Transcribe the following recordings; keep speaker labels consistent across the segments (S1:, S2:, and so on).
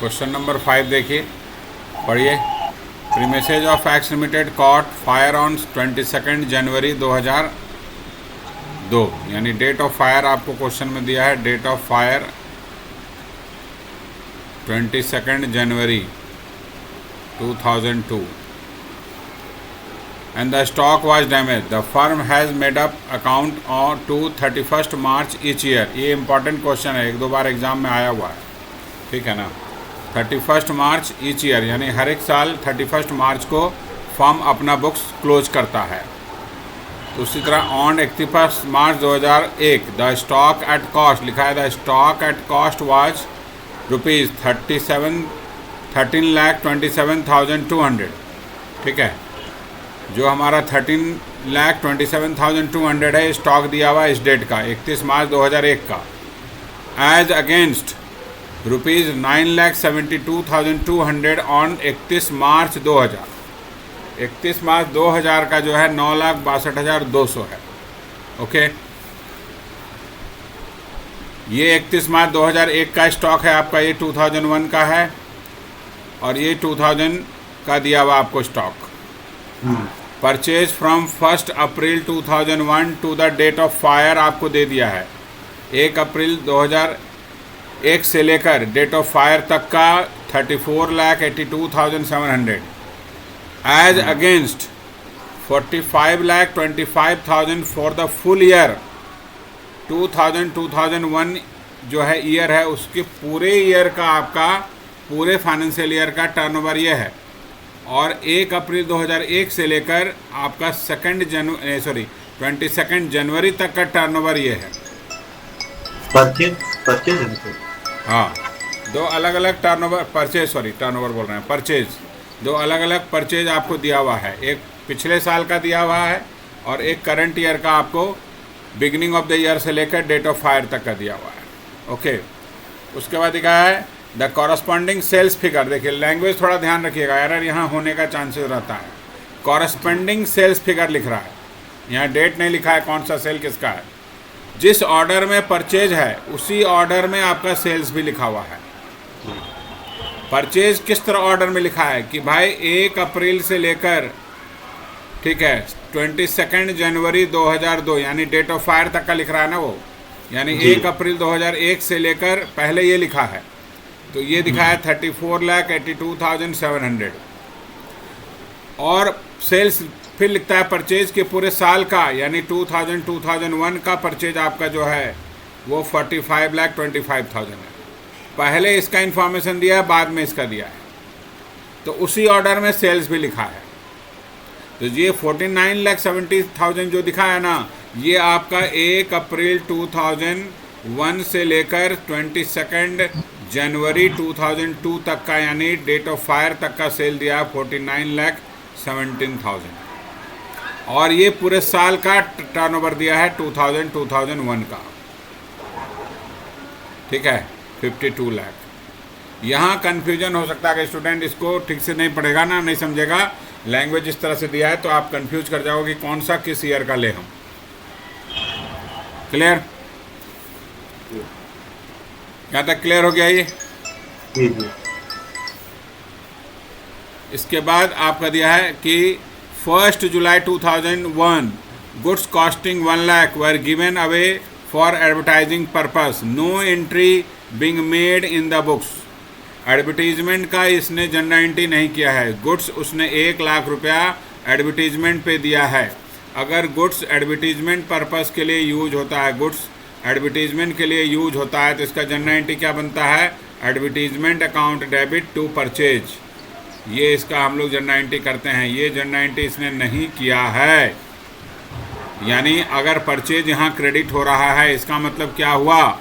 S1: Question number 5 देखिए, पढ़िए। Premises of X limited caught fire on 22 January 2002, यानी date of fire आपको question में दिया है। Date of fire 22 January 2002 and the stock was damaged. The firm has made up account on to 31st March each year. ये important question है, एक दो बार exam में आया हुआ है, ठीक है ना। 31st मार्च ईच ईयर, यानी हर एक साल 31st मार्च को फर्म अपना बुक्स क्लोज करता है। तो उसी तरह on 31 March 2001 the stock at cost लिखा है। The stock at cost was ₹13,27,200, ठीक है। जो हमारा 13,27,200 है स्टॉक दिया हुआ इस डेट का 31 मार्च 2001 का, एज अगेंस्ट ₹9,72,200 ऑन 31 मार्च 2000। 31 मार्च 2000 का जो है 9,62,200 है। ओके, ये 31 मार्च 2001 का स्टॉक है आपका, ये 2001 का है, और ये 2000 का दिया हुआ आपको stock. Purchase from 1 April 2001 to the date of fire आपको दे दिया है। 1 अप्रैल 2001 से लेकर डेट ऑफ फायर तक का 34,82,700 as against 45,25,000 for the full year 2001 जो है ईयर है, उसके पूरे ईयर का आपका पूरे फाइनेंशियल ईयर का टर्नओवर ये है। और 1 अप्रैल 2001 से लेकर आपका 22 जनवरी तक का टर्नओवर ये है।
S2: परचेज
S1: हाँ, दो अलग अलग टर्नओवर टर्नओवर बोल रहे हैं, परचेज। दो अलग अलग परचेज आपको दिया हुआ है, एक पिछले साल का दिया हुआ है और एक करंट ईयर का आपको बिगिनिंग ऑफ द ईयर से लेकर डेट ऑफ फायर तक का दिया हुआ है। ओके, उसके बाद लिखा है द कॉरस्पॉन्डिंग सेल्स फिगर। देखिए लैंग्वेज थोड़ा ध्यान रखिएगा, एरर यहाँ होने का चांसेस रहता है। कॉरस्पॉन्डिंग सेल्स फिगर लिख रहा है, यहाँ डेट नहीं लिखा है कौन सा सेल किसका है। जिस ऑर्डर में परचेज है उसी ऑर्डर में आपका सेल्स भी लिखा हुआ है। परचेज किस तरह ऑर्डर में लिखा है कि भाई 1 अप्रैल से लेकर, ठीक है, 22 जनवरी 2002 यानी डेट ऑफ फायर तक का लिख रहा है ना वो, यानी 1 अप्रैल 2001 से लेकर पहले ये लिखा है, तो ये दिखा है 34,82,700। और सेल्स फिर लिखता है परचेज के पूरे साल का, यानी 2001 का परचेज आपका जो है वो 45,25,000 है। पहले इसका इन्फॉर्मेशन दिया है, बाद में इसका दिया है, तो उसी ऑर्डर में सेल्स भी लिखा है। तो ये 49,70,000 जो दिखा है ना, ये आपका 1 अप्रैल 2001 से लेकर 22 जनवरी 2002 तक का, यानी डेट ऑफ फायर तक का सेल दिया 49,17,000। और ये पूरे साल का टर्नओवर दिया है 2001 का, ठीक है, 52 लाख। यहाँ कन्फ्यूजन हो सकता है कि स्टूडेंट इसको ठीक से नहीं पढ़ेगा ना, नहीं समझेगा, लैंग्वेज इस तरह से दिया है तो आप कंफ्यूज कर जाओगे कि कौन सा किस ईयर का ले हम। क्लियर? यहाँ तक क्लियर हो गया ये? इसके बाद आपका दिया है कि 1 July 2001 goods costing 1 lakh were given away for advertising purpose, no entry being made in the books. Advertisement का इसने जनरेंटी नहीं किया है। गुड्स उसने 1 लाख रुपया एडवर्टीजमेंट पे दिया है। अगर गुड्स एडवर्टीजमेंट पर्पस के लिए यूज होता है, गुड्स एडवर्टीजमेंट के लिए यूज होता है, तो इसका जनरेंटी क्या बनता है? Advertisement account debit to purchase. ये इसका हम लोग जनरेंटी करते हैं, ये जनरेंटी इसने नहीं किया है। यानी अगर परचेज यहाँ क्रेडिट हो रहा है, इसका मतलब क्या हुआ?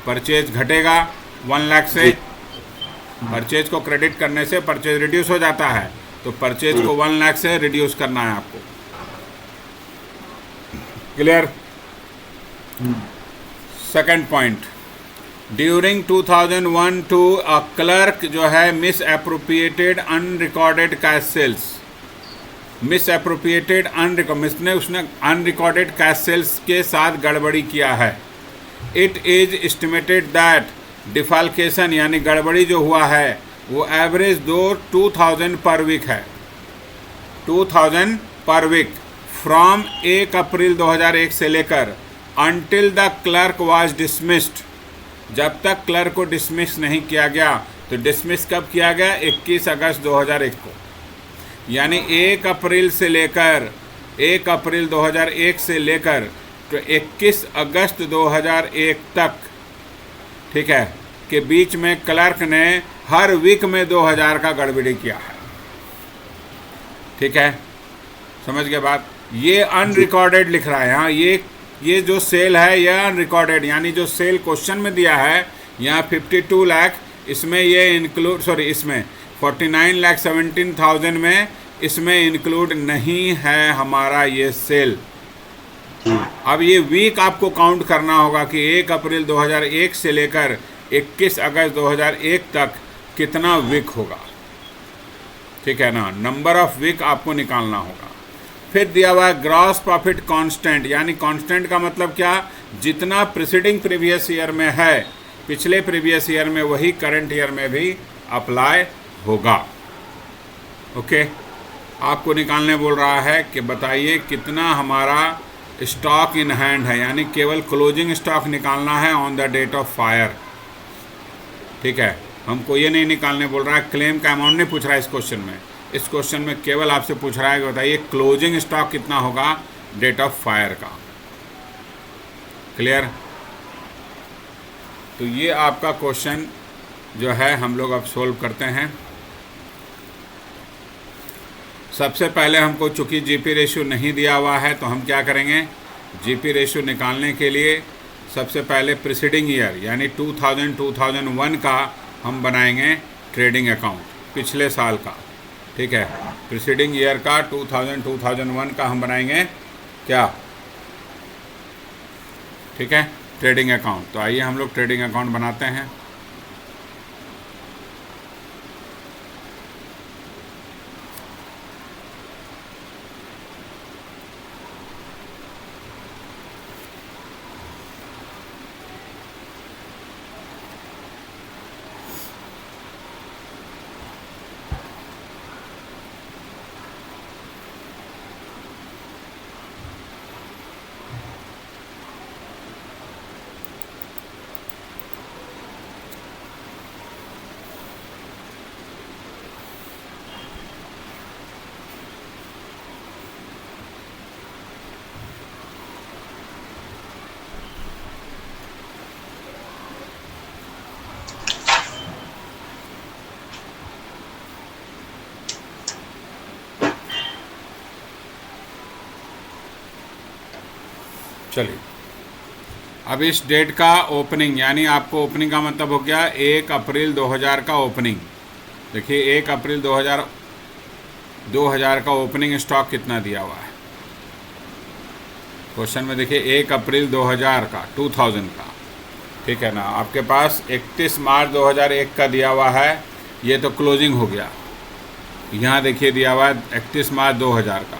S1: परचेज घटेगा 1 लाख से, परचेज को क्रेडिट करने से परचेज रिड्यूस हो जाता है, तो परचेज को 1 लाख से रिड्यूस करना है आपको। Clear? Second point, during 2001 to a clerk जो है misappropriated unrecorded cash sales. Misappropriated उसने अनरिकॉर्डेड कैश सेल्स के साथ गड़बड़ी किया है। It is estimated that defalcation यानी गड़बड़ी जो हुआ है वो एवरेज 2000 पर वीक है, 2000 पर वीक फ्रॉम 1 अप्रैल 2001 से लेकर until the clerk was dismissed, जब तक क्लर्क को डिसमिस नहीं किया गया। तो डिसमिस कब किया गया? 21 अगस्त 2001 को, यानी 1 अप्रैल से लेकर 1 अप्रैल 2001 से लेकर तो 21 अगस्त 2001 तक, ठीक है, के बीच में क्लर्क ने हर वीक में 2000 का गड़बड़ी किया है। ठीक है, समझ गए बात? ये अनरिकॉर्डेड लिख रहा है यहाँ, ये जो सेल है ये अनरिकॉर्डेड, यानी जो सेल क्वेश्चन में दिया है यहाँ 52 लाख, इसमें ये इंक्लूड, सॉरी इसमें 49,17,000 में इसमें इंक्लूड नहीं है हमारा ये सेल। अब ये वीक आपको काउंट करना होगा कि 1 अप्रैल 2001 से लेकर 21 अगस्त 2001 तक कितना वीक होगा। ठीक है ना, नंबर ऑफ वीक आपको निकालना होगा। फिर दिया हुआ है ग्रॉस प्रॉफिट कांस्टेंट, यानी कांस्टेंट का मतलब क्या? जितना प्रीसीडिंग प्रीवियस ईयर में है, पिछले प्रीवियस ईयर में, वही करंट ईयर में भी अप्लाई होगा। ओके, आपको निकालने बोल रहा है कि बताइए कितना हमारा स्टॉक इन हैंड है, यानी केवल क्लोजिंग स्टॉक निकालना है on the date of fire. ठीक है, हमको ये नहीं निकालने बोल रहा है, क्लेम का अमाउंट नहीं पूछ रहा है इस क्वेश्चन में। इस क्वेश्चन में केवल आपसे पूछ रहा है कि बताइए क्लोजिंग स्टॉक कितना होगा डेट ऑफ फायर का। क्लियर? तो ये आपका क्वेश्चन जो है हम लोग अब सोल्व करते हैं। सबसे पहले हमको चूँकि जीपी रेशियो नहीं दिया हुआ है तो हम क्या करेंगे? जीपी रेशियो निकालने के लिए सबसे पहले प्रीसीडिंग ईयर यानी 2000-2001 का हम बनाएंगे ट्रेडिंग अकाउंट, पिछले साल का। ठीक है, प्रीसीडिंग ईयर का 2000-2001 का हम बनाएंगे क्या? ठीक है, ट्रेडिंग अकाउंट। तो आइए हम लोग ट्रेडिंग अकाउंट बनाते हैं। चलिए, अब इस डेट का ओपनिंग, यानी आपको ओपनिंग का मतलब हो गया 1 अप्रैल 2000 का ओपनिंग। देखिए 1 अप्रैल 2000 का ओपनिंग स्टॉक कितना दिया हुआ है क्वेश्चन में। देखिए 1 अप्रैल 2000 का, 2000 का, ठीक है ना। आपके पास 31 मार्च 2001 का दिया हुआ है, ये तो क्लोजिंग हो गया। यहाँ देखिए दिया हुआ है 31 मार्च 2000 का,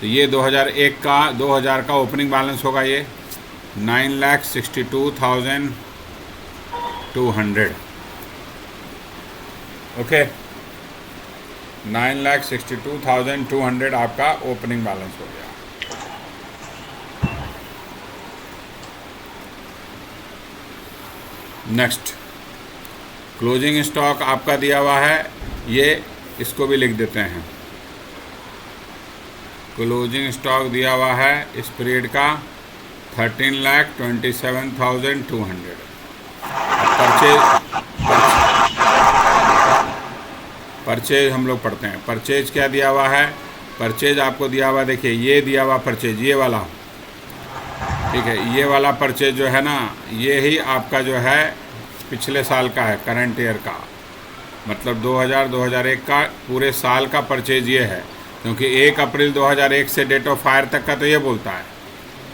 S1: तो ये 2000 का ओपनिंग बैलेंस होगा ये 9,62,200। ओके, 9,62,200 आपका ओपनिंग बैलेंस हो गया। नेक्स्ट, क्लोजिंग स्टॉक आपका दिया हुआ है, ये इसको भी लिख देते हैं। क्लोजिंग स्टॉक दिया हुआ है इस पीरियड का 13,27,200। परचेज हम लोग पढ़ते हैं। परचेज क्या दिया हुआ है? परचेज आपको दिया हुआ, देखिए ये दिया हुआ परचेज, ये वाला, ठीक है, ये वाला परचेज जो है ना, ये ही आपका जो है पिछले साल का है, करंट ईयर का, मतलब 2000-2001 का पूरे साल का परचेज ये है, क्योंकि 1 अप्रैल 2001 से डेट ऑफ फायर तक का तो ये बोलता है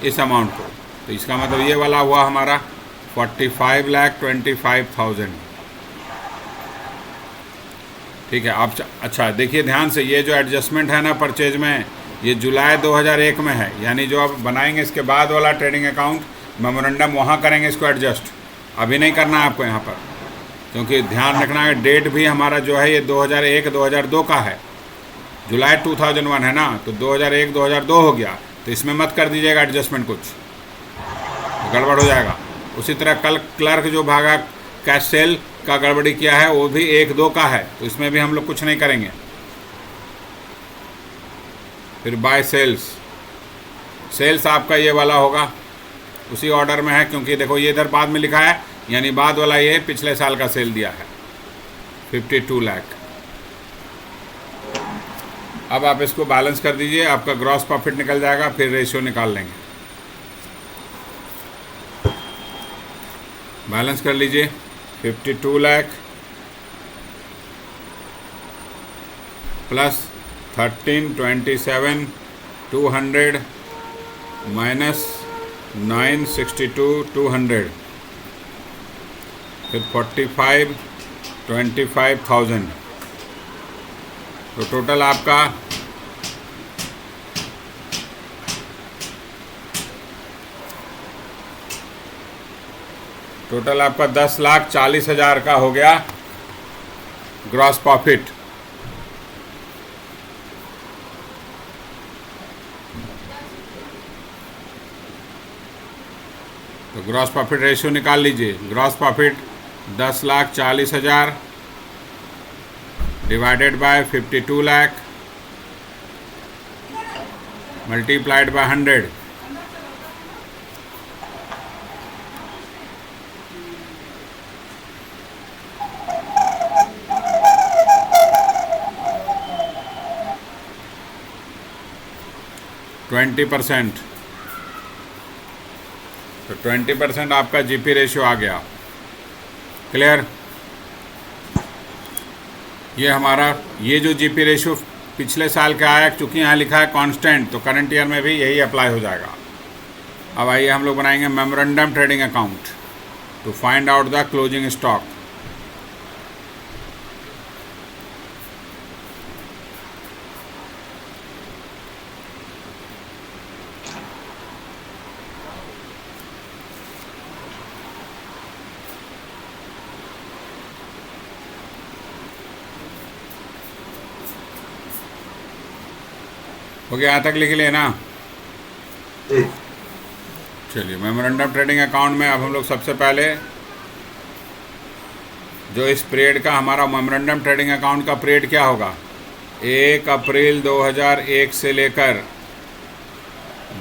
S1: इस अमाउंट को। तो इसका मतलब ये वाला हुआ हमारा 45,25,000। ठीक है, आप अच्छा देखिए ध्यान से, ये जो एडजस्टमेंट है ना परचेज में, ये जुलाई 2001 में है, यानी जो आप बनाएंगे इसके बाद वाला ट्रेडिंग अकाउंट मेमोरेंडम, वहाँ करेंगे इसको एडजस्ट। अभी नहीं करना है आपको यहाँ पर, क्योंकि ध्यान रखना है डेट भी हमारा जो है ये 2001-2002 का है, जुलाई 2001 है ना, तो 2001-2002 हो गया, तो इसमें मत कर दीजिएगा एडजस्टमेंट, कुछ गड़बड़ हो जाएगा। उसी तरह कल क्लर्क जो भागा कैश सेल का गड़बड़ी किया है वो भी 1-2 का है, तो इसमें भी हम लोग कुछ नहीं करेंगे। फिर बाय सेल्स आपका ये वाला होगा, उसी ऑर्डर में है, क्योंकि देखो ये इधर बाद में लिखा है, यानी बाद वाला ये पिछले साल का सेल दिया है 52 लाख। अब आप इसको बैलेंस कर दीजिए, आपका ग्रॉस प्रॉफिट निकल जाएगा, फिर रेशियो निकाल लेंगे। बैलेंस कर लीजिए 52 लाख प्लस 1327,200 माइनस 962,200, फिर 45,25,000, तो टोटल आपका टोटल आपका 10,40,000 का हो गया ग्रॉस प्रॉफिट। तो ग्रॉस प्रॉफिट रेशियो निकाल लीजिए। Gross profit 10,40,000 divided by 52 lakh multiplied by 100, %20। तो 20% आपका जीपी रेशियो आ गया। क्लियर? ये हमारा ये जो जीपी रेशियो पिछले साल का आया, चूँकि यहाँ लिखा है कांस्टेंट, तो करंट ईयर में भी यही अप्लाई हो जाएगा। अब आइए हम लोग बनाएंगे memorandum trading account to find out the closing stock. हो गया? यहाँ तक लिख लिए ना? चलिए, मेमोरेंडम ट्रेडिंग अकाउंट में अब हम लोग सबसे पहले जो इस पीरियड का हमारा मेमोरेंडम ट्रेडिंग अकाउंट का पीरियड क्या होगा, 1 अप्रैल 2001 से लेकर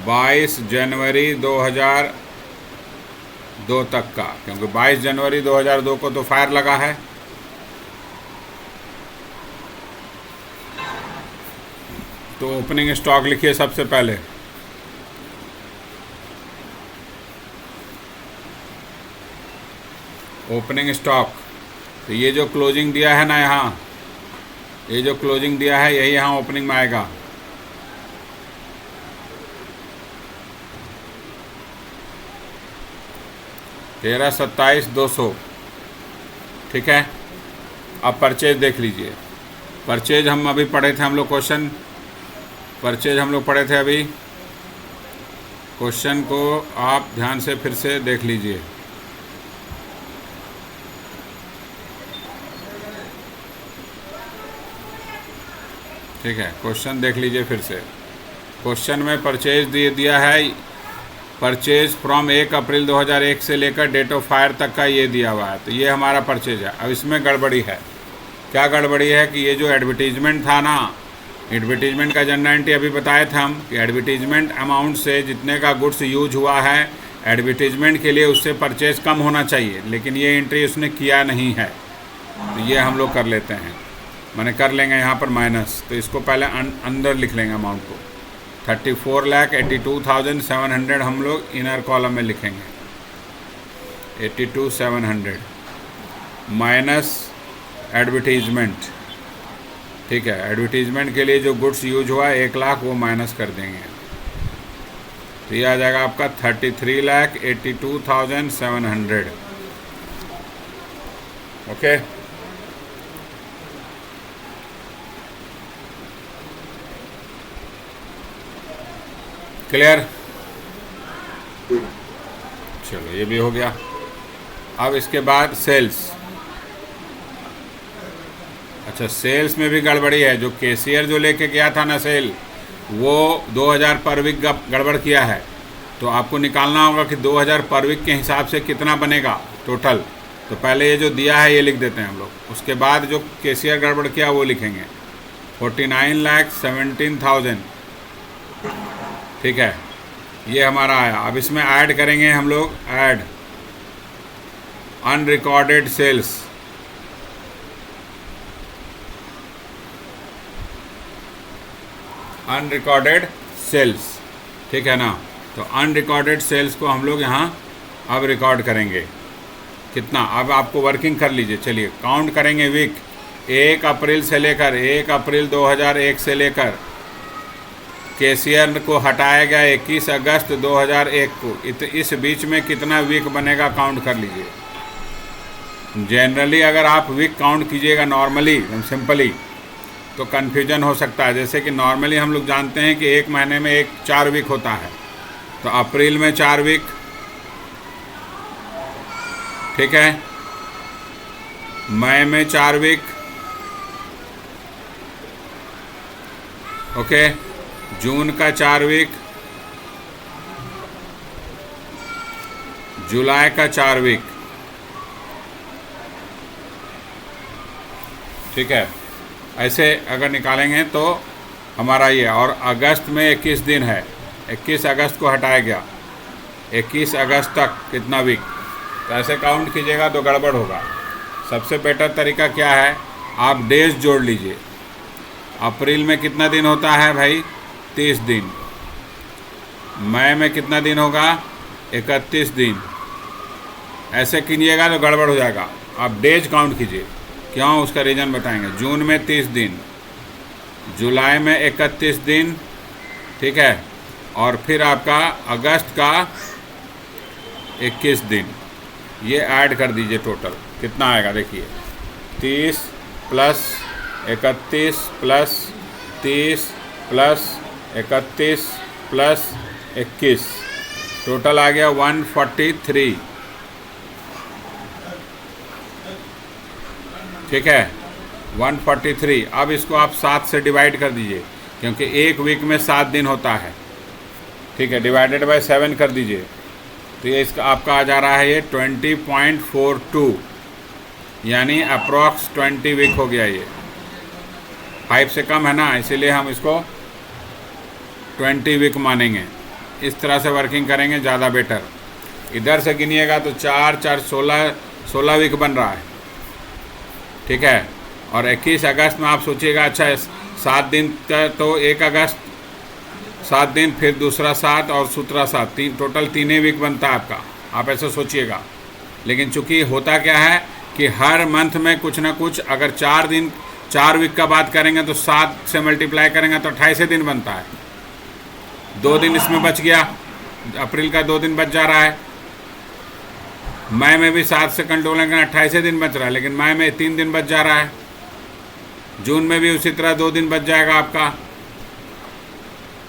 S1: 22 जनवरी 2002 तक का, क्योंकि 22 जनवरी 2002 को तो फायर लगा है। तो ओपनिंग स्टॉक लिखिए सबसे पहले। ओपनिंग स्टॉक, तो ये जो क्लोजिंग दिया है ना, यहाँ ये जो क्लोजिंग दिया है यही यहाँ ओपनिंग में आएगा। तेरह 27,200, ठीक है। अब परचेज देख लीजिए। परचेज हम अभी पढ़े थे, हम लोग क्वेश्चन परचेज हम लोग पढ़े थे अभी। क्वेश्चन को आप ध्यान से फिर से देख लीजिए। ठीक है, क्वेश्चन देख लीजिए फिर से। क्वेश्चन में परचेज दिया है, परचेज फ्रॉम 1 अप्रैल 2001 से लेकर डेट ऑफ फायर तक का ये दिया हुआ है। तो ये हमारा परचेज है। अब इसमें गड़बड़ी है। क्या गड़बड़ी है कि ये जो एडवर्टीजमेंट था ना, एडवर्टीजमेंट का जनरल एंट्री अभी बताए थे हम कि एडवर्टीजमेंट अमाउंट से जितने का गुड्स यूज हुआ है एडवर्टीजमेंट के लिए, उससे परचेज कम होना चाहिए, लेकिन ये एंट्री उसने किया नहीं है। तो ये हम लोग कर लेते हैं, माने कर लेंगे यहाँ पर माइनस। तो इसको पहले अंदर लिख लेंगे अमाउंट को। 34,82,700 हम लोग इनर कॉलम में लिखेंगे। 82,700 माइनस एडवर्टीजमेंट। ठीक है, एडवर्टीजमेंट के लिए जो गुड्स यूज हुआ 1 लाख, वो माइनस कर देंगे। तो ये आ जाएगा आपका 33,82,700। Okay, clear? चलो, ये भी हो गया। अब इसके बाद सेल्स। अच्छा, सेल्स में भी गड़बड़ी है। जो कैशियर जो लेके गया था ना सेल, वो 2000 पर वीक गड़बड़ किया है। तो आपको निकालना होगा कि 2000 पर वीक के हिसाब से कितना बनेगा टोटल। तो पहले ये जो दिया है ये लिख देते हैं हम लोग, उसके बाद जो कैशियर गड़बड़ किया वो लिखेंगे। 49,17,000, ठीक है, ये हमारा आया। अब इसमें ऐड करेंगे हम लोग, add unrecorded sales. Unrecorded sales, ठीक है ना। तो अनरिकॉर्डेड सेल्स को हम लोग यहाँ अब रिकॉर्ड करेंगे। कितना, अब आपको वर्किंग कर लीजिए। चलिए काउंट करेंगे वीक। 1 अप्रैल से लेकर 1 अप्रैल 2001 से लेकर कैशियर को हटाया गया 21 अगस्त 2001 को। इस बीच में कितना वीक बनेगा काउंट कर लीजिए। जनरली अगर आप वीक काउंट कीजिएगा नॉर्मली सिंपली तो कन्फ्यूजन हो सकता है। जैसे कि नॉर्मली हम लोग जानते हैं कि एक महीने में 4 वीक होता है। तो अप्रैल में 4 वीक, ठीक है, मई में 4 वीक, ओके, जून का 4 वीक, जुलाई का 4 वीक, ठीक है। ऐसे अगर निकालेंगे तो हमारा ये, और अगस्त में 21 दिन है, 21 अगस्त को हटाया गया, 21 अगस्त तक कितना वीक। तो ऐसे काउंट कीजिएगा तो गड़बड़ होगा। सबसे बेटर तरीका क्या है, आप डेज जोड़ लीजिए। अप्रैल में कितना दिन होता है भाई, 30 दिन। मई में कितना दिन होगा, 31 दिन। ऐसे कीजिएगा तो गड़बड़ हो जाएगा। आप डेज काउंट कीजिए, क्यों, उसका रीज़न बताएंगे। जून में 30 दिन, जुलाई में 31 दिन, ठीक है, और फिर आपका अगस्त का 21 दिन। ये ऐड कर दीजिए, टोटल कितना आएगा देखिए, 30 plus 31 plus 30 plus 31 plus 21, total आ गया 143, ठीक है, 143। अब इसको आप 7 से डिवाइड कर दीजिए, क्योंकि एक वीक में 7 दिन होता है, ठीक है, डिवाइडेड बाय 7 कर दीजिए। तो ये इसका आपका आ जा रहा है ये 20.42, यानी अप्रॉक्स 20 वीक हो गया। ये 5 से कम है ना, इसीलिए हम इसको 20 वीक मानेंगे। इस तरह से वर्किंग करेंगे ज़्यादा बेटर। इधर से गिनिएगा तो 4 4 16 वीक बन रहा है, ठीक है। और 21 अगस्त में आप सोचिएगा, अच्छा 7 दिन का, तो 1 अगस्त 7 दिन, फिर दूसरा 7 और सूत्रा 7, टोटल 3 वीक बनता है आपका। आप ऐसा सोचिएगा। लेकिन चूंकि होता क्या है कि हर मंथ में कुछ ना कुछ, अगर 4 दिन 4 वीक का बात करेंगे तो 7 से मल्टीप्लाई करेंगे तो 28 दिन बनता है। 2 दिन इसमें बच गया, अप्रैल का 2 दिन बच जा रहा है। मई में भी 7 से कंट्रोल करना, 28 दिन बच रहा है, लेकिन मई में 3 दिन बच जा रहा है। जून में भी उसी तरह 2 दिन बच जाएगा आपका,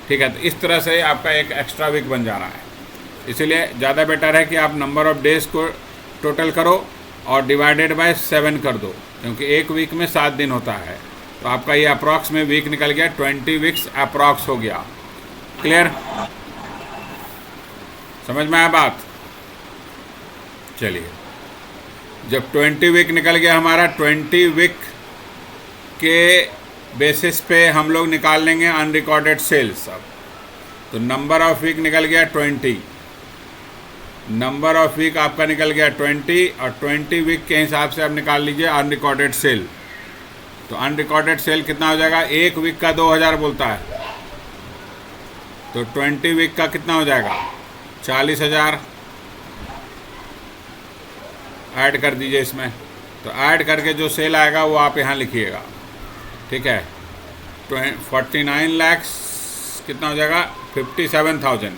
S1: ठीक है। तो इस तरह से आपका एक एक्स्ट्रा वीक बन जा रहा है। इसीलिए ज़्यादा बेटर है कि आप नंबर ऑफ डेज को टोटल करो और डिवाइडेड बाय 7 कर दो, क्योंकि एक वीक में 7 दिन होता है। तो आपका ये अप्रॉक्स में वीक निकल गया, 20 वीक्स अप्रॉक्स हो गया। क्लियर, समझ में आया बात। चलिए, जब 20 वीक निकल गया हमारा, 20 वीक के बेसिस पे हम लोग निकाल लेंगे अनरिकॉर्डेड सेल्स। अब तो नंबर ऑफ वीक निकल गया 20, नंबर ऑफ वीक आपका निकल गया 20, और 20 वीक के हिसाब से आप निकाल लीजिए अनरिकॉर्डेड सेल। तो अनरिकॉर्डेड सेल कितना हो जाएगा, एक वीक का 2000 बोलता है, तो 20 वीक का कितना हो जाएगा, 40,000। ऐड कर दीजिए इसमें। तो ऐड करके जो सेल आएगा वो आप यहाँ लिखिएगा, ठीक है। 49 लाख कितना हो जाएगा, 57,000।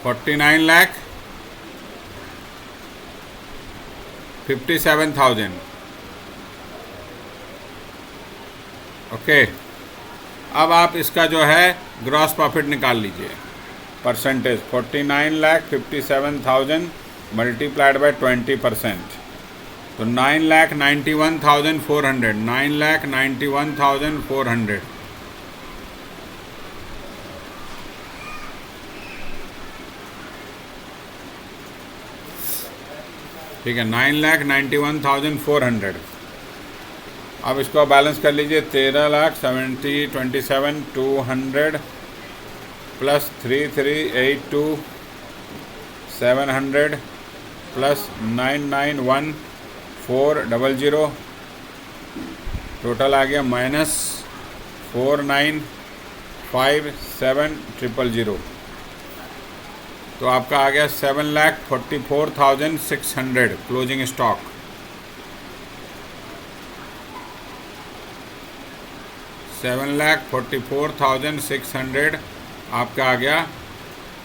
S1: $49,57,000, ओके। अब आप इसका जो है ग्रॉस प्रॉफिट निकाल लीजिए। परसेंटेज 49,57,000 मल्टीप्लाइड बाय 20%, तो 9,91,400, 9,91,400। ठीक है, 9,91,400। अब इसको बैलेंस कर लीजिए। 13,27,200 प्लस 3,382,700 प्लस 9,91,400, टोटल आ गया -4,957,000। तो आपका आ गया 7,44,600 क्लोजिंग स्टॉक। $7,44,600 आपका आ गया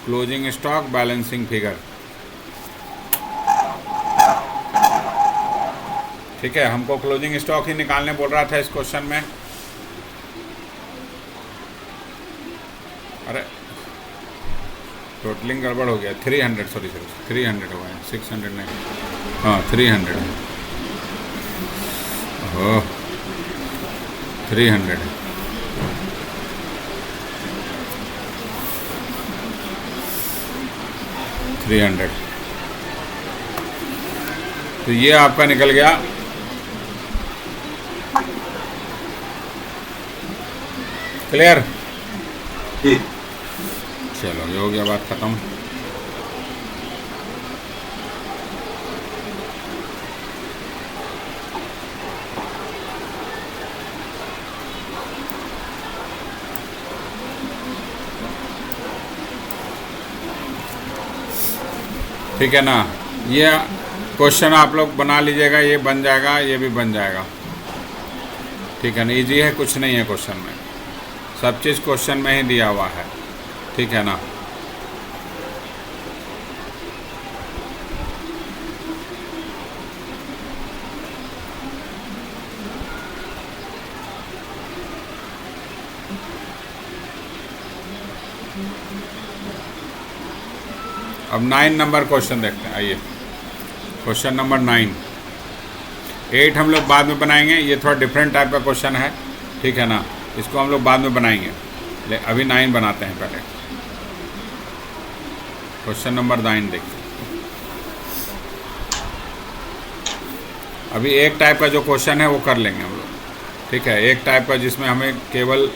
S1: क्लोजिंग स्टॉक बैलेंसिंग फिगर। ठीक है, हमको क्लोजिंग स्टॉक ही निकालने बोल रहा था इस क्वेश्चन में। अरे टोटलिंग गड़बड़ हो गया। 300 सॉरी 300 हो गया, 600 नहीं, हाँ 300। ओह 300। तो ये आपका निकल गया। क्लियर? चलो ये हो गया, बात खत्म। ठीक है ना, ये क्वेश्चन आप लोग बना लीजिएगा, ये बन जाएगा, ये भी बन जाएगा। ठीक है ना, इजी है, कुछ नहीं है क्वेश्चन में, सब चीज़ क्वेश्चन में ही दिया हुआ है। ठीक है ना। अब 9 नंबर क्वेश्चन देखते हैं, आइए। Question number 9। 8 हम लोग बाद में बनाएंगे, ये थोड़ा डिफरेंट टाइप का क्वेश्चन है। ठीक है ना, इसको हम लोग बाद में बनाएंगे, अभी 9 बनाते हैं पहले। क्वेश्चन नंबर 9 देखते हैं। अभी एक टाइप का जो क्वेश्चन है वो कर लेंगे हम लोग। ठीक है, एक टाइप का जिसमें हमें केवल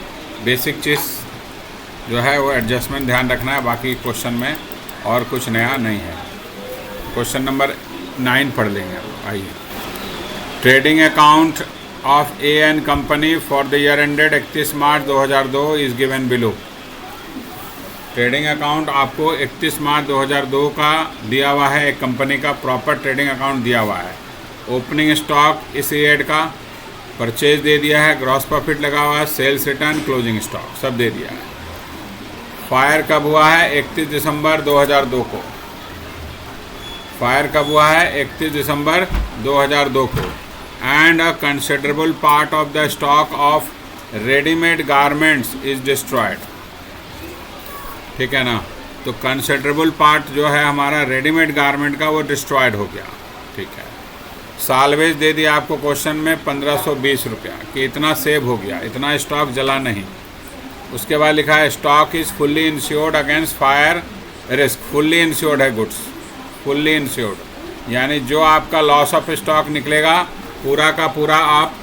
S1: बेसिक चीज़ जो है वो एडजस्टमेंट ध्यान रखना है, बाकी क्वेश्चन में और कुछ नया नहीं है। क्वेश्चन नंबर 9 पढ़ लेंगे, आइए। Trading account of an company for the year ended 31 March 2002 is given below. Trading account आपको 31 मार्च 2002 का दिया हुआ है, एक कंपनी का प्रॉपर ट्रेडिंग अकाउंट दिया हुआ है। ओपनिंग स्टॉक इस ईयर का, परचेज दे दिया है, ग्रॉस प्रॉफिट लगा हुआ है, सेल्स रिटर्न, क्लोजिंग स्टॉक सब दे दिया है। फायर कब हुआ है? 31 दिसंबर 2002 को। फायर कब हुआ है? 31 दिसंबर 2002 को। And a considerable part of the stock of readymade garments is destroyed. ठीक है ना, तो कंसिडरेबल पार्ट जो है हमारा रेडीमेड गारमेंट का वो डिस्ट्रॉयड हो गया। ठीक है, सालवेज दे दिया आपको क्वेश्चन में 1520 रुपया कि इतना सेव हो गया, इतना स्टॉक जला नहीं। उसके बाद लिखा है stock is fully insured against fire risk. Fully insured है गुड्स, फुल्ली इंश्योर्ड, यानी जो आपका लॉस ऑफ स्टॉक निकलेगा पूरा का पूरा आप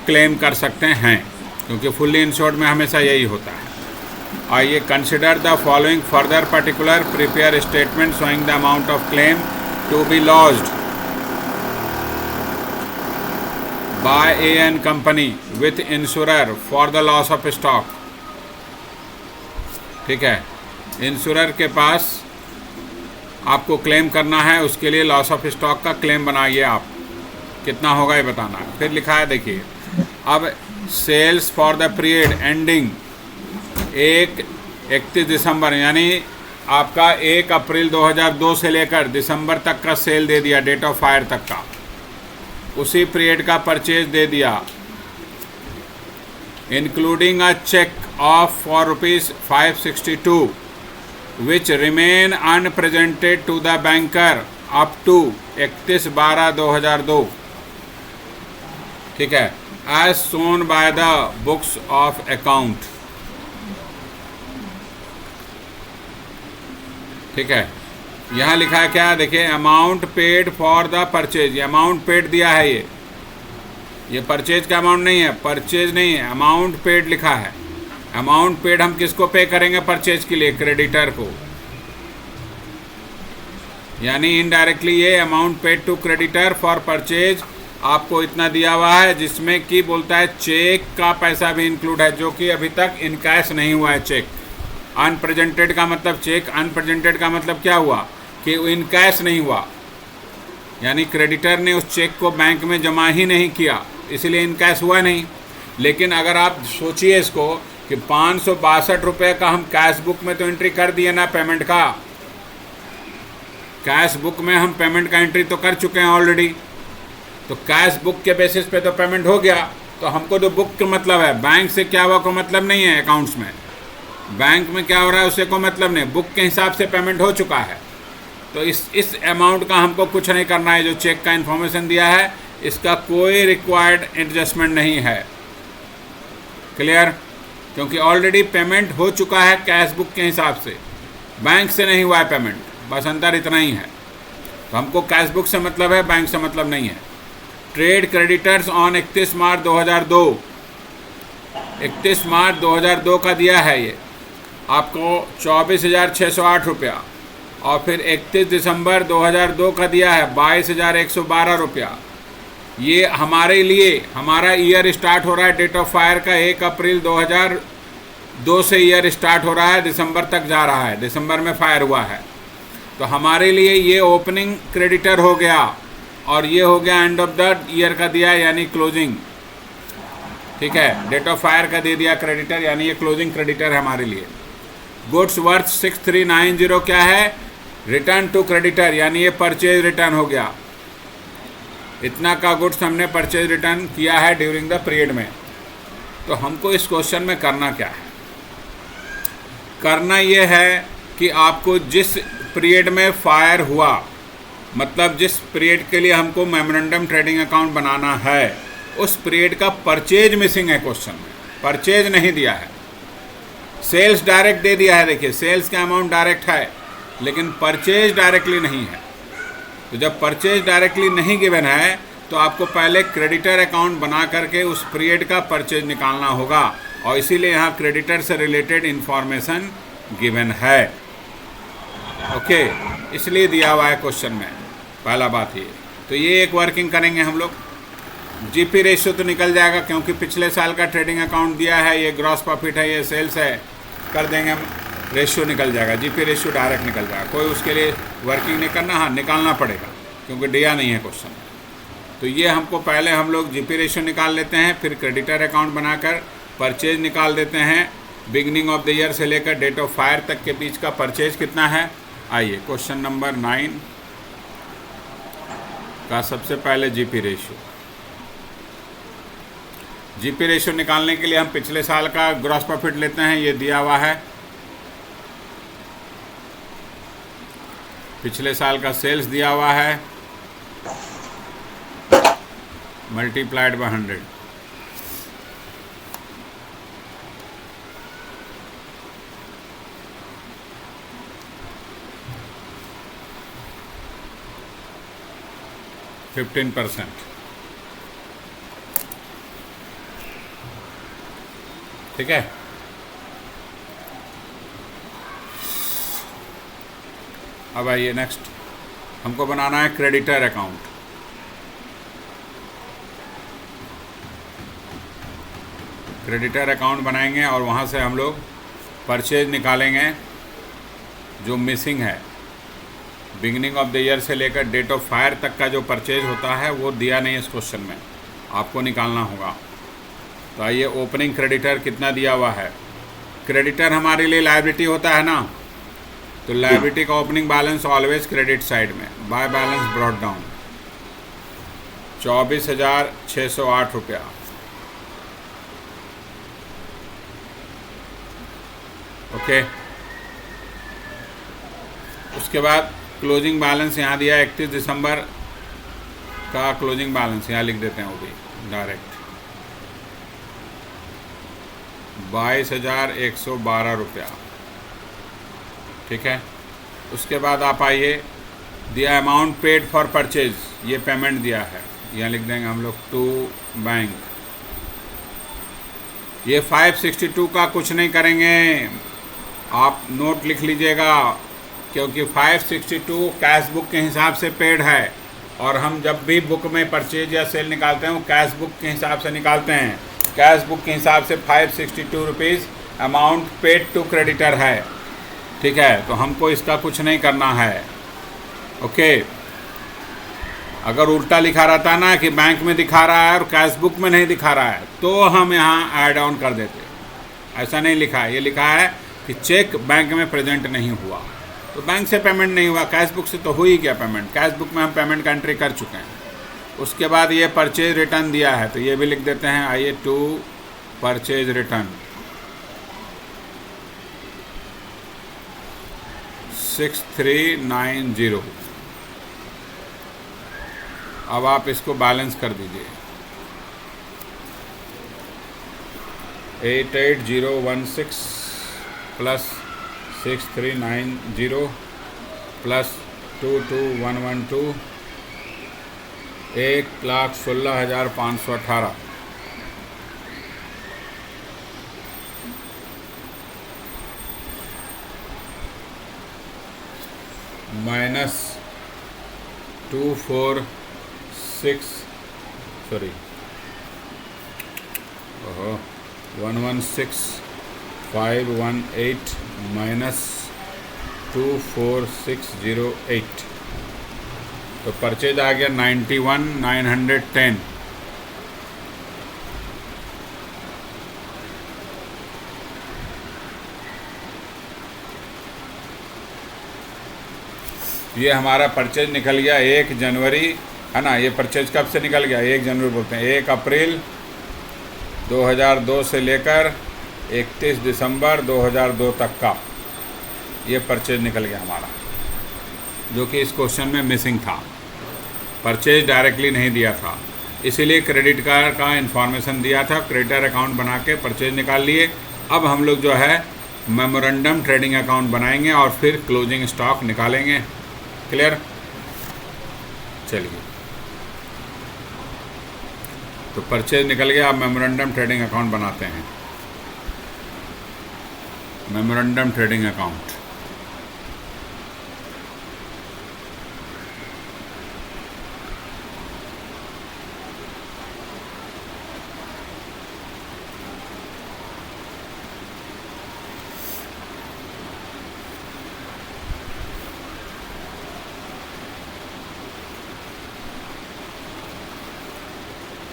S1: क्लेम कर सकते हैं, क्योंकि फुल्ली इंश्योर्ड में हमेशा यही होता है। आइए, consider the following further particular, prepare statement showing the amount of claim to be lodged by an company with insurer for the loss of stock. ठीक है, इंश्योरर के पास आपको क्लेम करना है, उसके लिए लॉस ऑफ स्टॉक का क्लेम बनाइए आप, कितना होगा ये बताना है। फिर लिखा है, देखिए अब sales for the period ending 31 December, यानी आपका 1 अप्रैल 2002 से लेकर दिसंबर तक का सेल दे दिया, डेट ऑफ फायर तक का। उसी पीरियड का परचेज दे दिया, including a check of for rupees 562 which remain unpresented to the banker up to 31/12/2002. ठीक है, as shown by the books of account. ठीक है, यहाँ लिखा है क्या, देखिए amount paid for the purchase, ये अमाउंट पेड दिया है, ये परचेज का अमाउंट नहीं है, परचेज नहीं है, अमाउंट पेड लिखा है। अमाउंट पेड हम किसको पे करेंगे परचेज के लिए, क्रेडिटर को, यानी इनडायरेक्टली ये amount paid to creditor for purchase आपको इतना दिया हुआ है, जिसमें कि बोलता है चेक का पैसा भी इंक्लूड है, जो कि अभी तक इन कैश नहीं हुआ है चेक। अनप्रेजेंटेड का मतलब चेक, अनप्रेजेंटेड का मतलब क्या हुआ कि इन कैश नहीं हुआ, यानी क्रेडिटर ने उस चेक को बैंक में जमा ही नहीं किया, इसलिए इन कैश हुआ नहीं। लेकिन अगर आप सोचिए इसको कि 562 रुपये का हम कैश बुक में तो एंट्री कर दिए ना पेमेंट का, कैश बुक में हम पेमेंट का एंट्री तो कर चुके हैं ऑलरेडी, तो कैश बुक के बेसिस पे तो पेमेंट हो गया, तो हमको तो बुक का मतलब है, बैंक से क्या हुआ को मतलब नहीं है, अकाउंट्स में बैंक में क्या हो रहा है उससे कोई मतलब नहीं, बुक के हिसाब से पेमेंट हो चुका है। तो इस अमाउंट का हमको कुछ नहीं करना है, जो चेक का इन्फॉर्मेशन दिया है इसका कोई रिक्वायर्ड एडजस्टमेंट नहीं है, क्लियर, क्योंकि ऑलरेडी पेमेंट हो चुका है कैश बुक के हिसाब से, बैंक से नहीं हुआ है पेमेंट, बस अंतर इतना ही है। तो हमको कैश बुक से मतलब है, बैंक से मतलब नहीं है। Trade creditors on 31 March 2002, 31 March 2002 का दिया है ये आपको 24,608 रुपया, और फिर 31 दिसंबर 2002 का दिया है 22,112 रुपया। ये हमारे लिए, हमारा ईयर स्टार्ट हो रहा है डेट ऑफ फायर का 1 अप्रैल 2002 से ईयर स्टार्ट हो रहा है, दिसंबर तक जा रहा है, दिसंबर में फायर हुआ है। तो हमारे लिए ये ओपनिंग क्रेडिटर हो गया, और ये हो गया एंड ऑफ द ईयर का दिया, यानी क्लोजिंग, ठीक है, डेट ऑफ फायर का दे दिया क्रेडिटर, यानी ये क्लोजिंग क्रेडिटर है हमारे लिए। गुड्स वर्थ 6390 क्या है, रिटर्न टू क्रेडिटर, यानी ये परचेज रिटर्न हो गया, इतना का गुड्स हमने परचेज रिटर्न किया है ड्यूरिंग द पीरियड में। तो हमको इस क्वेश्चन में करना क्या है, करना ये है कि आपको जिस पीरियड में फायर हुआ, मतलब जिस पीरियड के लिए हमको मेमोरेंडम ट्रेडिंग अकाउंट बनाना है, उस पीरियड का परचेज मिसिंग है क्वेश्चन में, परचेज नहीं दिया है। सेल्स डायरेक्ट दे दिया है, देखिए सेल्स का अमाउंट डायरेक्ट है, लेकिन परचेज डायरेक्टली नहीं है। तो जब परचेज डायरेक्टली नहीं गिवन है, तो आपको पहले क्रेडिटर अकाउंट बना करके उस पीरियड का परचेज निकालना होगा, और इसीलिए यहाँ क्रेडिटर से रिलेटेड इंफॉर्मेशन गिवन है, ओके, इसलिए दिया हुआ है क्वेश्चन में, पहला बात ये। तो ये एक वर्किंग करेंगे हम लोग। जीपी रेशियो तो निकल जाएगा, क्योंकि पिछले साल का ट्रेडिंग अकाउंट दिया है, ये ग्रॉस प्रॉफिट है, ये सेल्स है, कर देंगे हम, रेशियो निकल जाएगा, जीपी रेशियो डायरेक्ट निकल जाएगा, कोई उसके लिए वर्किंग नहीं करना, हाँ निकालना पड़ेगा क्योंकि दिया नहीं है क्वेश्चन। तो ये हमको पहले हम लोग जीपी रेशियो निकाल लेते हैं, फिर क्रेडिटर अकाउंट बनाकर परचेज निकाल देते हैं, बिगनिंग ऑफ द ईयर से लेकर डेट ऑफ फायर तक के बीच का परचेज कितना है। आइए क्वेश्चन नंबर 9 का सबसे पहले जीपी रेशियो। जीपी रेशियो निकालने के लिए हम पिछले साल का ग्रॉस प्रॉफिट लेते हैं, ये दिया हुआ है, पिछले साल का सेल्स दिया हुआ है, मल्टीप्लाइड बाय 100, %15, ठीक है। अब आइए नेक्स्ट, हमको बनाना है क्रेडिटर अकाउंट। क्रेडिटर अकाउंट बनाएंगे और वहाँ से हम लोग परचेज निकालेंगे जो मिसिंग है, बिगनिंग ऑफ द ईयर से लेकर डेट ऑफ फायर तक का जो परचेज होता है वो दिया नहीं इस क्वेश्चन में, आपको निकालना होगा। तो आइए, ओपनिंग क्रेडिटर कितना दिया हुआ है, क्रेडिटर हमारे लिए लायबिलिटी होता है ना, तो लायबिलिटी का opening balance always credit side में, बाय बैलेंस ब्रॉट डाउन 24,608 रुपया, ओके। उसके बाद क्लोजिंग बैलेंस यहाँ दिया 31 दिसंबर का क्लोजिंग बैलेंस यहाँ लिख देते हैं, वो भी डायरेक्ट 22,112 रुपया, ठीक है। उसके बाद आप आइए, दिया अमाउंट पेड फॉर परचेज, ये पेमेंट दिया है, यहाँ लिख देंगे हम लोग टू बैंक। ये 562 का कुछ नहीं करेंगे, आप नोट लिख लीजिएगा, क्योंकि 562 कैश बुक के हिसाब से पेड है, और हम जब भी बुक में परचेज या सेल निकालते हैं वो कैश बुक के हिसाब से निकालते हैं। कैश बुक के हिसाब से 562 rupees amount paid to creditor है, ठीक है। तो हमको इसका कुछ नहीं करना है, ओके। अगर उल्टा लिखा रहता ना कि बैंक में दिखा रहा है और कैश बुक में नहीं दिखा रहा है, तो हम यहाँ ऐड ऑन कर देते। ऐसा नहीं लिखा है, ये लिखा है कि चेक बैंक में प्रेजेंट नहीं हुआ, तो बैंक से पेमेंट नहीं हुआ, कैश बुक से तो हो ही गया पेमेंट। कैश बुक में हम पेमेंट का एंट्री कर चुके हैं। उसके बाद ये परचेज रिटर्न दिया है, तो ये भी लिख देते हैं, आइए टू परचेज रिटर्न 6390। अब आप इसको बैलेंस कर दीजिए, 88016 प्लस 6390 प्लस 22112, 1,16,518। माइनस 116,518 माइनस 24608, तो परचेज आ गया 91,910। ये हमारा परचेज निकल गया 1 जनवरी, है ना। ये परचेज कब से निकल गया? 1 जनवरी बोलते हैं, 1 अप्रैल 2002 से लेकर 31 दिसंबर 2002 तक का ये परचेज निकल गया हमारा, जो कि इस क्वेश्चन में मिसिंग था। परचेज डायरेक्टली नहीं दिया था, इसीलिए क्रेडिट कार्ड का इन्फॉर्मेशन दिया था, क्रेडिटर अकाउंट बना के परचेज निकाल लिए। अब हम लोग जो है मेमोरेंडम ट्रेडिंग अकाउंट बनाएंगे और फिर क्लोजिंग स्टॉक निकालेंगे। क्लियर? चलिए, तो परचेज निकल गया, अब मेमोरेंडम ट्रेडिंग अकाउंट बनाते हैं। Memorandum trading account,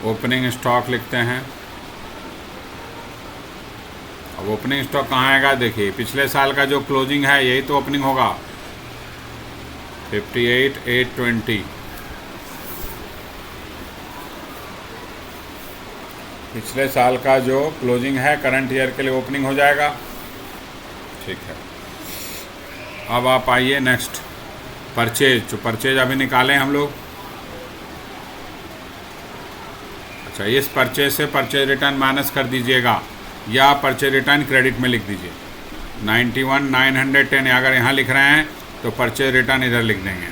S1: opening stock लिखते हैं। अब ओपनिंग स्टॉक कहाँ आएगा? देखिए, पिछले साल का जो क्लोजिंग है यही तो ओपनिंग होगा, 58,820। पिछले साल का जो क्लोजिंग है करंट ईयर के लिए ओपनिंग हो जाएगा, ठीक है। अब आप आइए नेक्स्ट, परचेज। तो परचेज अभी निकालें हम लोग। अच्छा, इस परचेज से परचेज रिटर्न माइनस कर दीजिएगा, या परचेज रिटर्न क्रेडिट में लिख दीजिए। 91,910 अगर यहाँ लिख रहे हैं तो परचेज रिटर्न इधर लिख देंगे।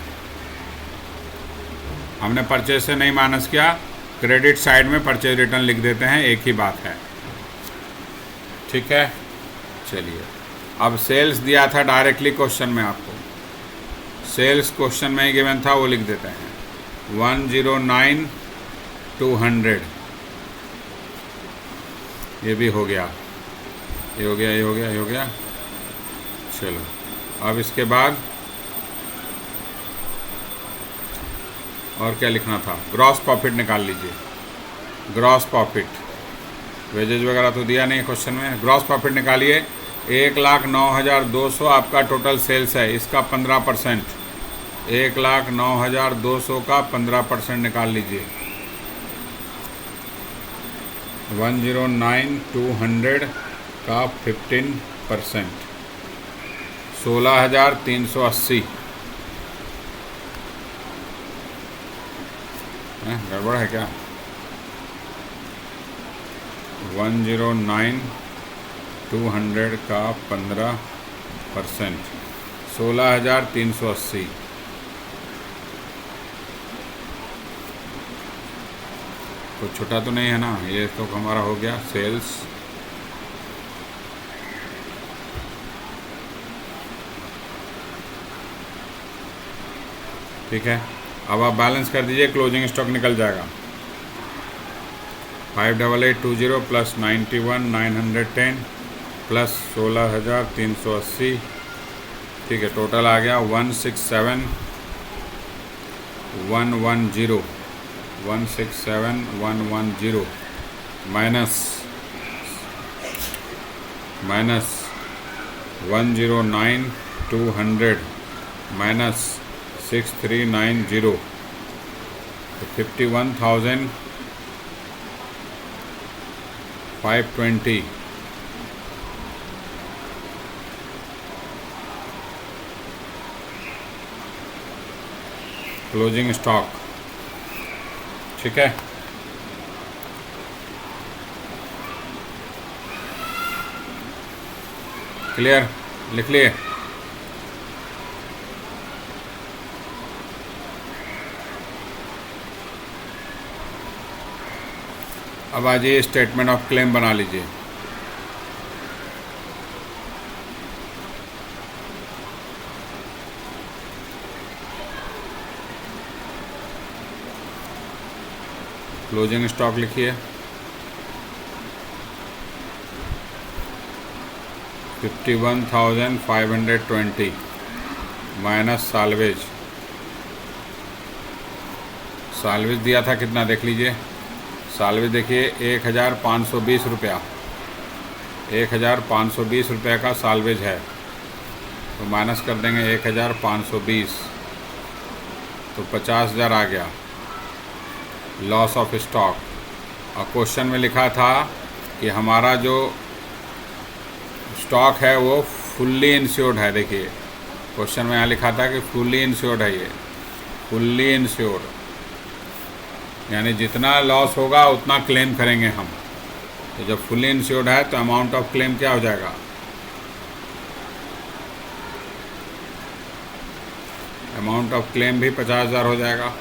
S1: हमने परचेज से नहीं माइनस किया, क्रेडिट साइड में परचेज रिटर्न लिख देते हैं, एक ही बात है, ठीक है। चलिए, अब सेल्स दिया था डायरेक्टली क्वेश्चन में, आपको सेल्स क्वेश्चन में ही गिवन था, वो लिख देते हैं 109,200। ये भी हो गया, ये हो गया, ये हो गया, ये हो गया। चलो, अब इसके बाद और क्या लिखना था? ग्रॉस प्रॉफिट निकाल लीजिए। ग्रॉस प्रॉफिट, वेजेज वगैरह तो दिया नहीं क्वेश्चन में। ग्रॉस प्रॉफिट निकालिए। 1,09,200 आपका टोटल सेल्स है, इसका 15%, 1,09,200 का 15% निकाल लीजिए। 109,200 का 15%। 16,380। गड़बड़ है क्या? 109 200 का 15%, 16,380। कुछ छोटा तो नहीं है ना? ये तो हमारा हो गया सेल्स। ठीक है, अब आप बैलेंस कर दीजिए, क्लोजिंग स्टॉक निकल जाएगा 58820 प्लस 91,910 प्लस 16,380। ठीक है, टोटल आ गया 167,110 167,110 माइनस 109,200 माइनस 6,390, तो 51,520। Closing stock. ठीक है, क्लियर? लिख लिए? अब आ जाइए, स्टेटमेंट ऑफ क्लेम बना लीजिए। क्लोजिंग स्टॉक लिखिए 51,520 माइनस साल्वेज। साल्वेज दिया था कितना, देख लीजिए। साल्वेज देखिए 1,520 रुपया, 1,520 रुपये का साल्वेज है, तो माइनस कर देंगे 1,520, तो 50,000 आ गया लॉस ऑफ स्टॉक। और क्वेश्चन में लिखा था कि हमारा जो स्टॉक है वो फुल्ली इंश्योर्ड है। देखिए क्वेश्चन में यहाँ लिखा था कि फुल्ली इंश्योर्ड है, ये फुल्ली इंश्योर्ड, यानी जितना लॉस होगा उतना क्लेम करेंगे हम। तो जब फुल्ली इंश्योर्ड है तो अमाउंट ऑफ क्लेम क्या हो जाएगा? अमाउंट ऑफ क्लेम भी 50,000 हो जाएगा।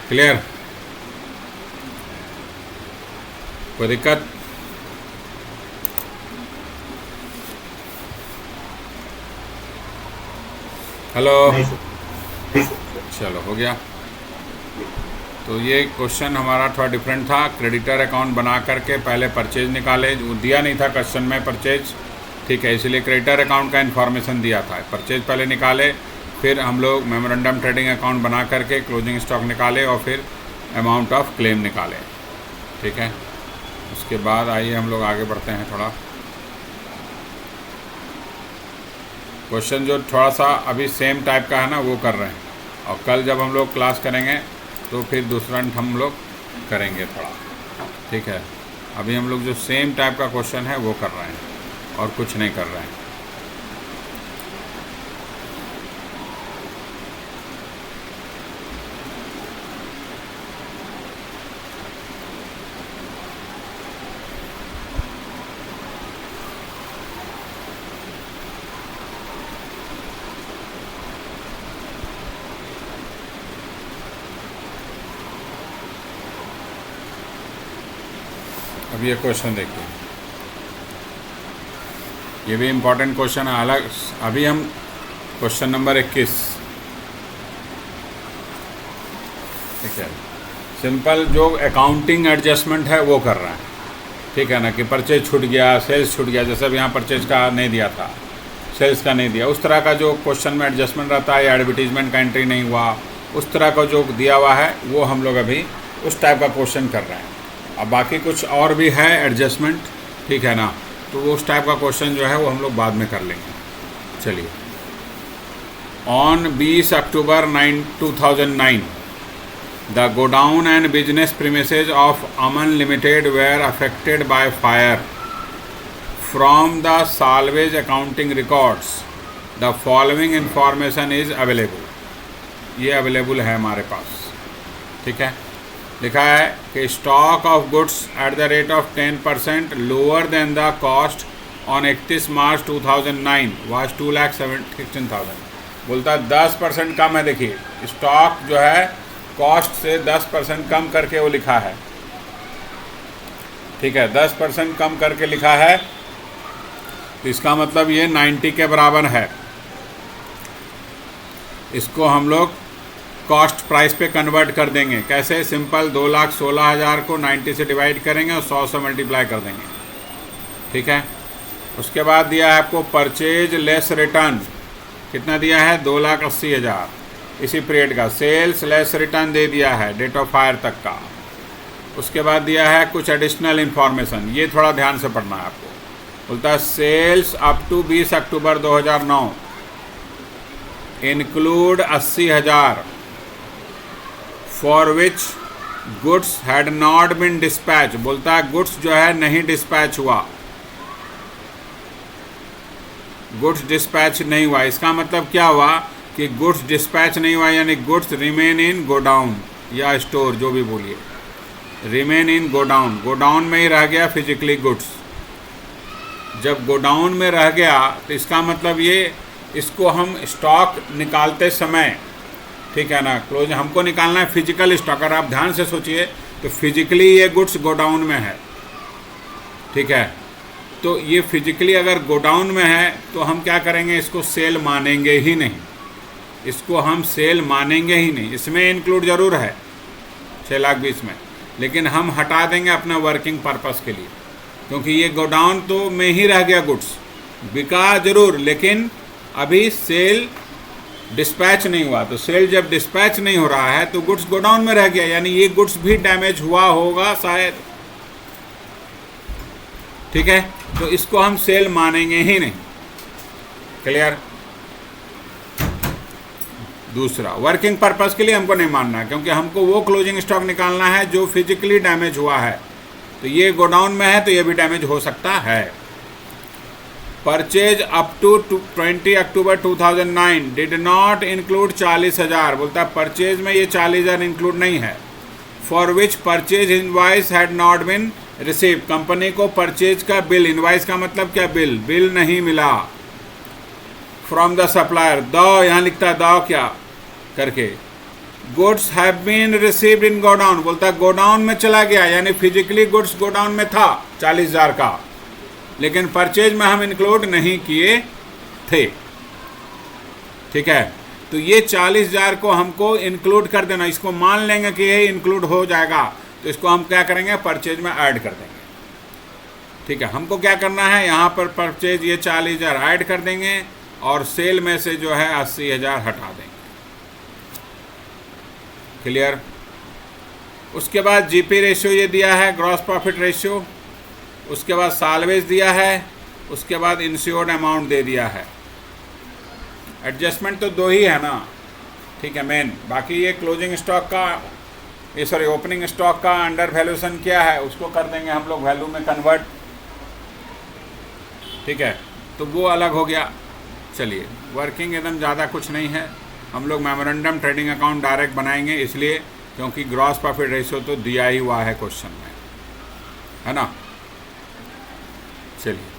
S1: क्लियर? कोई दिक्कत? हेलो? चलो, हो गया। तो ये क्वेश्चन हमारा थोड़ा डिफरेंट था। क्रेडिटर अकाउंट बना करके पहले परचेज निकाले, वो दिया नहीं था क्वेश्चन में परचेज, ठीक है, इसलिए क्रेडिटर अकाउंट का इन्फॉर्मेशन दिया था। परचेज पहले निकाले, फिर हम लोग मेमोरेंडम ट्रेडिंग अकाउंट बना करके क्लोजिंग स्टॉक निकाले और फिर अमाउंट ऑफ क्लेम निकाले। ठीक है, उसके बाद आइए हम लोग आगे बढ़ते हैं थोड़ा। क्वेश्चन जो थोड़ा सा अभी सेम टाइप का है ना वो कर रहे हैं, और कल जब हम लोग क्लास करेंगे तो फिर दूसरा हम लोग करेंगे थोड़ा। ठीक है, अभी हम लोग जो सेम टाइप का क्वेश्चन है वो कर रहे हैं और कुछ नहीं कर रहे हैं। अब ये क्वेश्चन देखिए, ये भी इम्पोर्टेंट क्वेश्चन है अलग। अभी हम क्वेश्चन नंबर 21, ठीक है, सिंपल जो अकाउंटिंग एडजस्टमेंट है वो कर रहे हैं। ठीक है ना, कि परचेज छूट गया, सेल्स छूट गया, जैसे अब यहाँ परचेज का नहीं दिया था, सेल्स का नहीं दिया, उस तरह का जो क्वेश्चन में एडजस्टमेंट रहता है, या एडवर्टीजमेंट का एंट्री नहीं हुआ, उस तरह का जो दिया हुआ है वो हम लोग अभी उस टाइप का क्वेश्चन कर रहे हैं। अब बाकी कुछ और भी है एडजस्टमेंट, ठीक है ना, तो वो उस टाइप का क्वेश्चन जो है वो हम लोग बाद में कर लेंगे। चलिए, on 20 October 2009 the godown and business premises of Aman limited were affected by fire. From the salvage accounting records the following information is available. ये अवेलेबल है हमारे पास, ठीक है। लिखा है कि stock of goods at the rate of 10% lower than the cost on 31 March 2009 was 2,16,000। बोलता 10% कम है। देखिए स्टॉक जो है कॉस्ट से 10% कम करके वो लिखा है, ठीक है, 10% कम करके लिखा है, तो इसका मतलब ये 90 के बराबर है। इसको हम लोग कॉस्ट प्राइस पे कन्वर्ट कर देंगे। कैसे? सिंपल, 2,16,000 को 90 से डिवाइड करेंगे और 100 से मल्टीप्लाई कर देंगे, ठीक है। उसके बाद दिया है आपको परचेज लेस रिटर्न, कितना दिया है? 2,80,000 इसी पीरियड का। सेल्स लेस रिटर्न दे दिया है डेट ऑफ हायर तक का। उसके बाद दिया है कुछ एडिशनल इन्फॉर्मेशन, ये थोड़ा ध्यान से पढ़ना है आपको। बोलता है sales up to 20 October 2009 include 80,000 for which goods had not been despatched. बोलता है गुड्स जो है नहीं डिस्पैच हुआ, गुड्स डिस्पैच नहीं हुआ। इसका मतलब क्या हुआ कि गुड्स डिस्पैच नहीं हुआ, यानी गुड्स रिमेन इन गोडाउन या स्टोर, जो भी बोलिए, रिमेन इन गोडाउन। गोडाउन में ही रह गया फिजिकली गुड्स। जब गोडाउन में रह गया तो इसका मतलब ये, इसको हम स्टॉक निकालते समय, ठीक है ना, क्लोज हमको निकालना है फिजिकल स्टॉक। अगर आप ध्यान से सोचिए तो फिजिकली ये गुड्स गोडाउन में है, ठीक है। तो ये फिजिकली अगर गोडाउन में है तो हम क्या करेंगे? इसको सेल मानेंगे ही नहीं, इसको हम सेल मानेंगे ही नहीं। इसमें इंक्लूड जरूर है 6,20,000 में, लेकिन हम हटा देंगे अपना वर्किंग पर्पस के लिए, क्योंकि ये गोडाउन तो में ही रह गया, गुड्स बिका जरूर लेकिन अभी सेल डिस्पैच नहीं हुआ। तो सेल जब डिस्पैच नहीं हो रहा है तो गुड्स गोडाउन में रह गया, यानी ये गुड्स भी डैमेज हुआ होगा शायद, ठीक है। तो इसको हम सेल मानेंगे ही नहीं। क्लियर? दूसरा, वर्किंग पर्पस के लिए हमको नहीं मानना है, क्योंकि हमको वो क्लोजिंग स्टॉक निकालना है जो फिजिकली डैमेज हुआ है। तो ये गोडाउन में है तो ये भी डैमेज हो सकता है। Purchase up to 20 October 2009 did not include 40,000। बोलता है परचेज में ये 40,000 इंक्लूड नहीं है। For which purchase invoice had not bin receive. Company को परचेज का बिल, इनवाइस का मतलब क्या? बिल, बिल नहीं मिला फ्रॉम द सप्लायर। द यहाँ लिखता है द क्या करके, goods have been received in godown. बोलता है गोडाउन में चला गया, यानी फिजिकली गुड्स गोडाउन में था 40,000 का, लेकिन परचेज में हम इंक्लूड नहीं किए थे, ठीक है। तो ये 40,000 को हमको इंक्लूड कर देना, इसको मान लेंगे कि ये इंक्लूड हो जाएगा, तो इसको हम क्या करेंगे? परचेज में ऐड कर देंगे, ठीक है। हमको क्या करना है? यहाँ पर परचेज ये 40,000 ऐड कर देंगे और सेल में से जो है 80,000 हटा देंगे। क्लियर? उसके बाद जीपी रेशियो ये दिया है, ग्रॉस प्रॉफिट रेशियो। उसके बाद साल्वेज दिया है, उसके बाद इंश्योर्ड अमाउंट दे दिया है। एडजस्टमेंट तो 2 ही है ना, ठीक है, मेन। बाकी ये क्लोजिंग स्टॉक का, ये सॉरी ओपनिंग स्टॉक का अंडर वैल्यूएशन क्या है उसको कर देंगे हम लोग वैल्यू में कन्वर्ट, ठीक है, तो वो अलग हो गया। चलिए, वर्किंग एकदम ज़्यादा कुछ नहीं है। हम लोग मेमोरेंडम ट्रेडिंग अकाउंट डायरेक्ट बनाएंगे, इसलिए क्योंकि ग्रॉस प्रॉफिट रेशियो तो दिया ही हुआ है क्वेश्चन में, है ना। चलिए,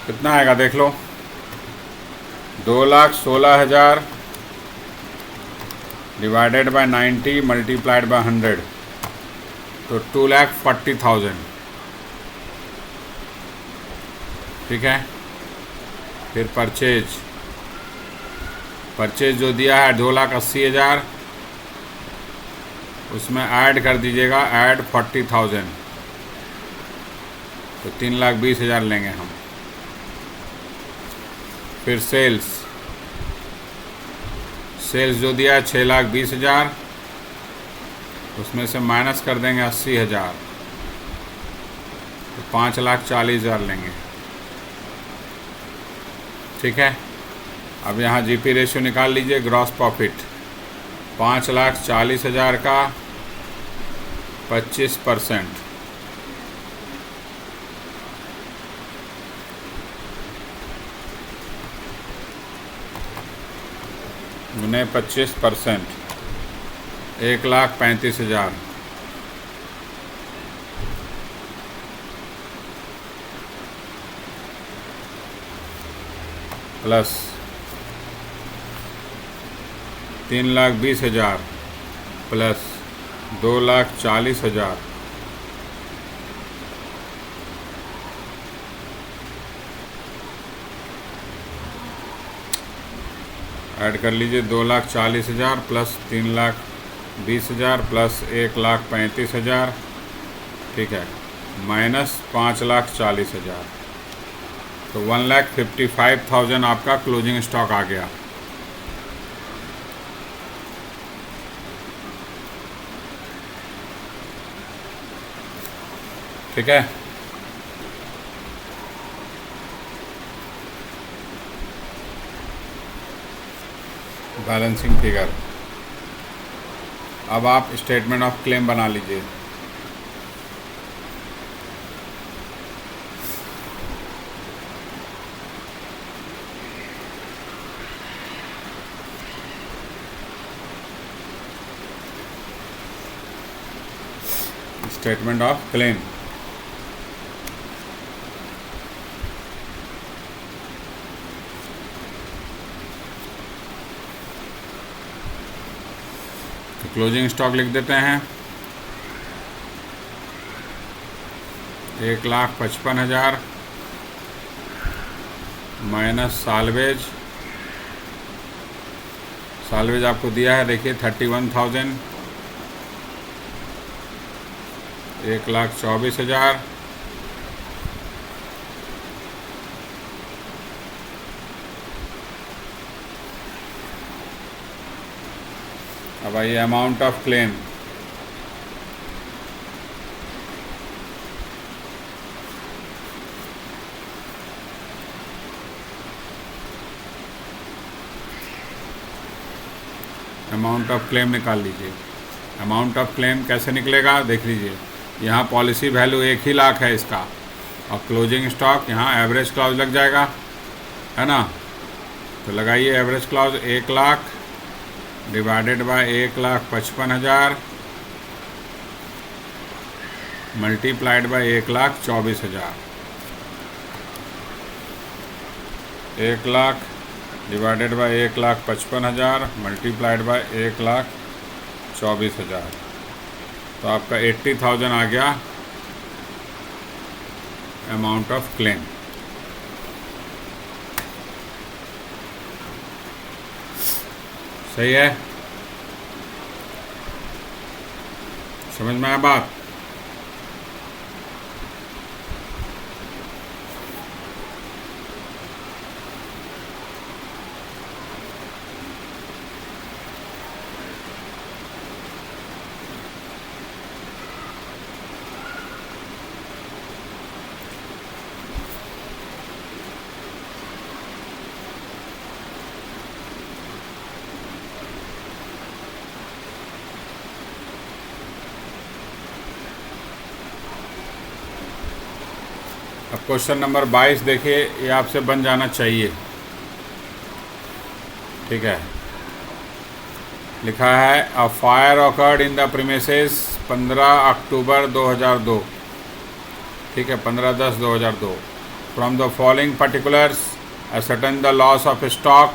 S1: कितना आएगा देख लो। 2,16,000 डिवाइडेड बाय 90 मल्टीप्लाइड बाय 100, तो 2,40,000, ठीक है। फिर परचेज परचेज जो दिया है 2,80,000, उसमें ऐड कर दीजिएगा, ऐड 40,000, तो 3,20,000 लेंगे हम। फिर सेल्स जो दिया है 6,20,000, उसमें से माइनस कर देंगे 80,000, तो 5,40,000 लेंगे। ठीक है, अब यहाँ जीपी रेशियो निकाल लीजिए। ग्रॉस प्रॉफिट 5,40,000 का 25%, गुने 25%, 1,35,000 प्लस 3,20,000 प्लस 2,40,000, ऐड कर लीजिए। 2,40,000 प्लस 3,20,000 प्लस 1,35,000, ठीक है, माइनस 5,40,000, तो 1,55,000 आपका क्लोजिंग स्टॉक आ गया। ठीक है, बैलेंसिंग फिगर। अब आप स्टेटमेंट ऑफ क्लेम बना लीजिए। Statement of claim, closing stock लिख देते हैं 1,55,000 माइनस साल्वेज आपको दिया है, देखिए 31,000, 1,24,000 अब आइए amount of claim, amount of claim निकाल लीजिए। अमाउंट ऑफ क्लेम कैसे निकलेगा देख लीजिए। यहाँ पॉलिसी वैल्यू 1,00,000 है इसका, और क्लोजिंग स्टॉक यहाँ एवरेज क्लॉज लग जाएगा, है ना। तो लगाइए average clause 1,00,000 divided by 1,55,000 multiplied by 1,24,000। 1,00,000 divided by 1,55,000 multiplied by 1,24,000, तो आपका 80,000 आ गया अमाउंट ऑफ क्लेम। सही है, समझ में आया बात। अब क्वेश्चन नंबर 22 देखिए, ये आपसे बन जाना चाहिए। ठीक है, लिखा है a fire occurred in the premises 15 अक्टूबर 2002। ठीक है, 15/10/2002। From the following particulars ascertain the loss of stock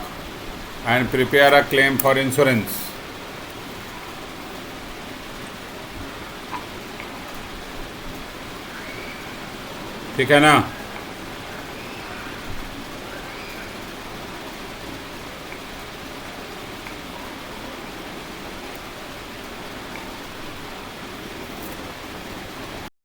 S1: and prepare a claim for insurance. ठीक है ना।